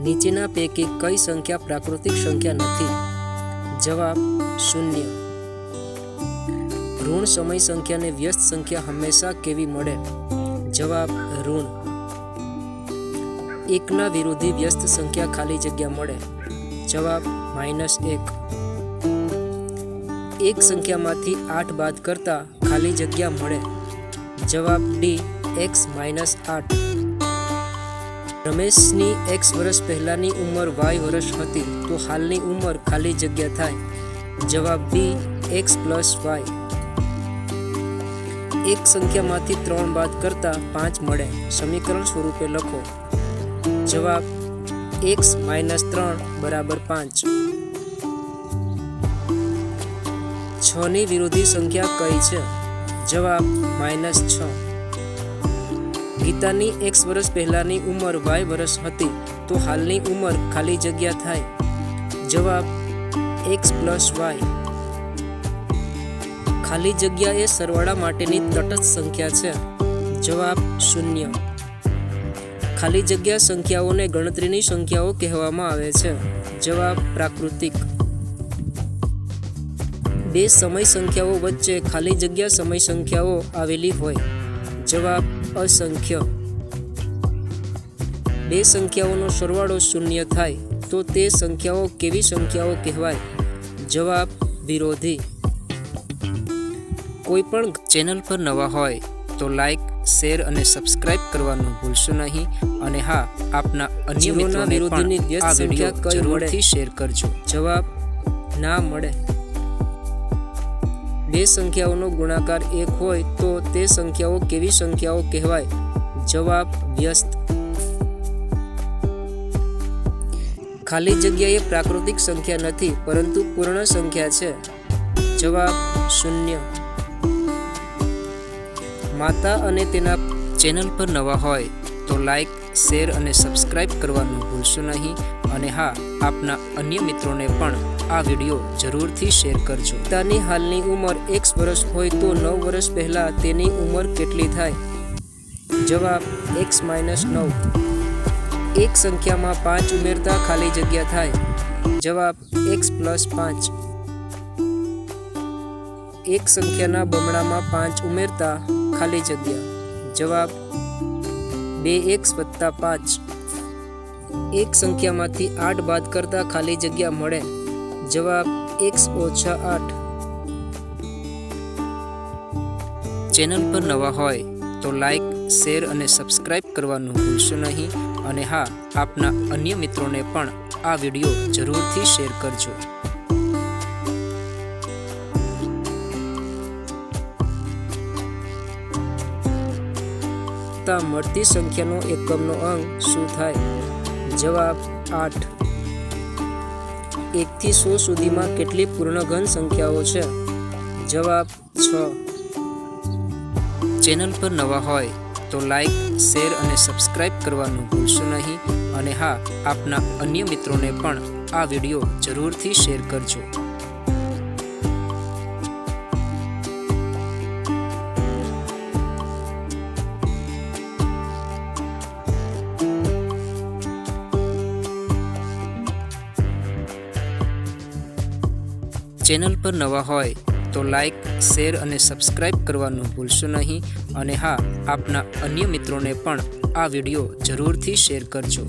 નીચેના પૈકી કઈ સંખ્યા પ્રાકૃતિક સંખ્યા નથી? જવાબ શૂન્ય. ઋણ સમય સંખ્યાને વ્યસ્ત સંખ્યા હંમેશા કેવી મળે? જવાબ ઋણ. એકના વિરોધી વ્યસ્ત સંખ્યા ખાલી જગ્યા મળે. જવાબ -1. એક સંખ્યામાંથી 8 બાદ કરતા ખાલી જગ્યા મળે. જવાબ ડી x - 8. રમેશની x વર્ષ પહેલાની ઉંમર y વર્ષ હતી તો હાલની ઉંમર ખાલી જગ્યા થાય. જવાબ બી x + y. એક સંખ્યામાંથી 3 બાદ કરતા 5 મળે. સમીકરણ સ્વરૂપે લખો. જવાબ x - 3 = 5. 6 ની વિરોધી સંખ્યા કઈ છે? જવાબ -6. ગીતાની x વર્ષ પહેલાની ઉંમર y વર્ષ હતી તો હાલની ઉંમર ખાલી જગ્યા થાય. જવાબ x + y. ખાલી જગ્યા એ સરવાળા માટેની તટસ્થ સંખ્યા છે. જવાબ 0. ખાલી જગ્યા સંખ્યાઓને ગણતરીની સંખ્યાઓ કહેવામાં આવે છે. જવાબ પ્રાકૃતિક. બે સમય સંખ્યાઓ વચ્ચે ખાલી જગ્યા સમય સંખ્યાઓ આવેલી હોય. જવાબ અસંખ્ય. બે સંખ્યાઓનો સરવાળો 0 થાય તો તે સંખ્યાઓ કેવી સંખ્યાઓ કહેવાય? જવાબ વિરોધી. કોઈ પણ ચેનલ પર નવા હોય તો લાઈક, શેર અને સબસ્ક્રાઇબ કરવાનું ભૂલશો નહીં. અને હા, આપના અન્ય મિત્રોને પણ આ વિડીયો જરૂરથી શેર કરજો. જવાબ ના મળે. બે સંખ્યાઓનો ગુણાકાર 1 હોય તો તે સંખ્યાઓ કેવી સંખ્યાઓ કહેવાય? જવાબ વ્યસ્ત. ખાલી જગ્યા એ પ્રાકૃતિક સંખ્યા નથી પરંતુ પૂર્ણ સંખ્યા છે. જવાબ 0. માતા અને તેના ચેનલ પર નવા હોય તો લાઈક, શેર અને સબસ્ક્રાઇબ કરવાનું ભૂલશો નહીં. અને હા, આપના અન્ય મિત્રોને પણ આ વિડીયો જરૂરથી શેર કરજો. પિતાની હાલની ઉંમર x વર્ષ હોય તો 9 વર્ષ પહેલા તેની ઉંમર કેટલી થાય? જવાબ x - 9. એક સંખ્યામાં 5 ઉમેરતા ખાલી જગ્યા થાય. જવાબ x + 5. એક સંખ્યાના બમણામાં 5 ઉમેરતા ખાલી જગ્યા. જવાબ 2x + 5. એક સંખ્યામાંથી 8 બાદ કરતા ખાલી જગ્યા મળે. જવાબ x - 8. ચેનલ પર નવા હોય તો લાઈક, શેર અને સબસ્ક્રાઇબ કરવાનું ભૂલશો નહીં. અને હા, આપના અન્ય મિત્રોને પણ આ વિડીયો જરૂરથી શેર કરજો. મળતી સંખ્યાનો એકમનો અંક શું થાય? જવાબ 8. 1 થી 100 સુધીમાં કેટલી પૂર્ણઘન સંખ્યાઓ છે? જવાબ 6. ચેનલ પર નવા હોય તો લાઈક, શેર અને સબસ્ક્રાઇબ કરવાનું ભૂલશો નહીં. અને હા, આપના અન્ય મિત્રોને પણ આ વિડીયો જરૂરથી શેર કરજો. ચેનલ પર નવા હોય તો લાઈક, શેર અને સબસ્ક્રાઇબ કરવાનું ભૂલશો નહીં. અને હા, આપના અન્ય મિત્રોને પણ આ વિડીયો જરૂરથી શેર કરજો.